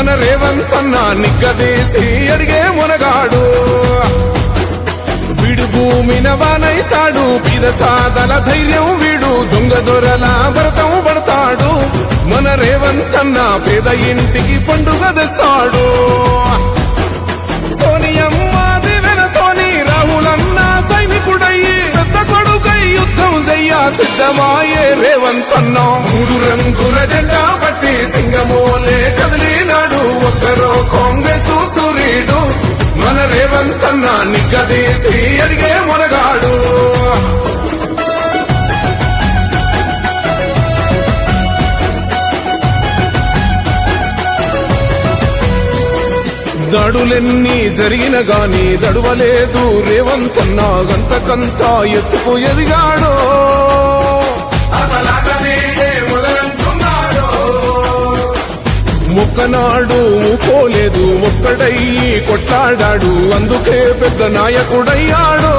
మన రేవంతన్న నిగ్గదీసి అడిగే మునగాడు వీడు భూమిన వానైతాడు పీద సాదల ధైర్యం వీడు దొంగ దొరల భరతం పడతాడు మన రేవంతన్న పేద ఇంటికి పండుగ తెస్తాడు సోనియమ్మ దివెనతోని రాహులన్న సైనికుడయ్యి పెద్ద కొడుకై యుద్ధం చెయ్య సిద్ధమాయే రేవంతన్న మూడు రంగుల జెండా పట్టి సింగమోలే కదిలినాడు ఒక్కరో కాంగ్రెస్ సూర్యుడు మన రేవంతన్న నిగ్గదీసి అడిగే మునగాడు దాడులెన్ని జరిగిన గాని దడువలేదు రేవంతన్న గంతకంతా ఎత్తుకు ఎదిగాడో మొక్కనాడు ఊకోలేదు ఒక్కడయ్యి కొట్లాడాడు అందుకే పెద్ద నాయకుడయ్యాడో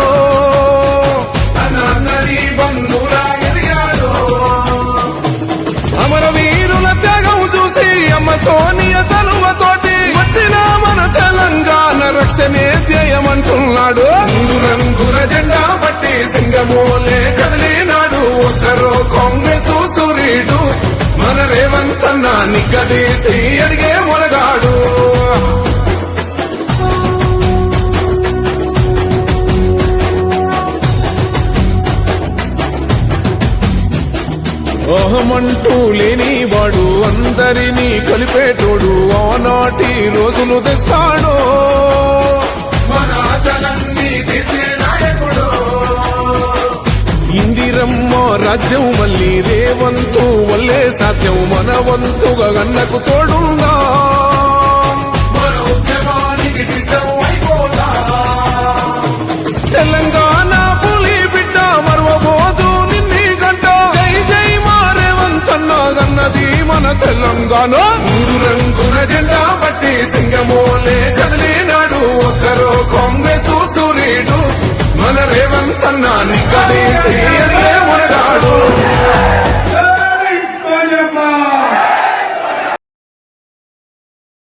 అమరవీరుల త్యాగం చూసి అమ్మ సోనియ చలువతోటి వచ్చిన మన తెలంగాణ రక్షణే చేయమంటున్నాడు మూడు రంగుల జెండా పట్టి సింగమోలే కదిలినాడు ఒక్కరో కాంగ్రెస్ సూర్యుడు మన రేవంతన్న నిగ్గదీసి అడిగే మునగాడు అహమంటూ లేనివాడు అందరినీ కలిపేటోడు ఆనాటి రోజులు తెస్తాడు మన ఆశలన్నీ తీర్చే నాయకుడు ఇందిరమ్మ రాజ్యం మళ్ళీ రేవంతు వల్లే సాధ్యం మన వంతుగా గన్నకు తోడుందా మన ఉద్యమానికి సిద్ధం అయిపోతా తెలంగాణ పులి బిడ్డ మరవబోదు నిన్ని గంట జై జై మా రేవంతన్న గన్నది మన తెలంగాణ మూడు రంగుల జెండా పట్టి సింగమోలే కదిలినాడు ఒక్కరో కాంగ్రెస్ సూర్యుడు మన రేవంతన్న నిగ్గదీసి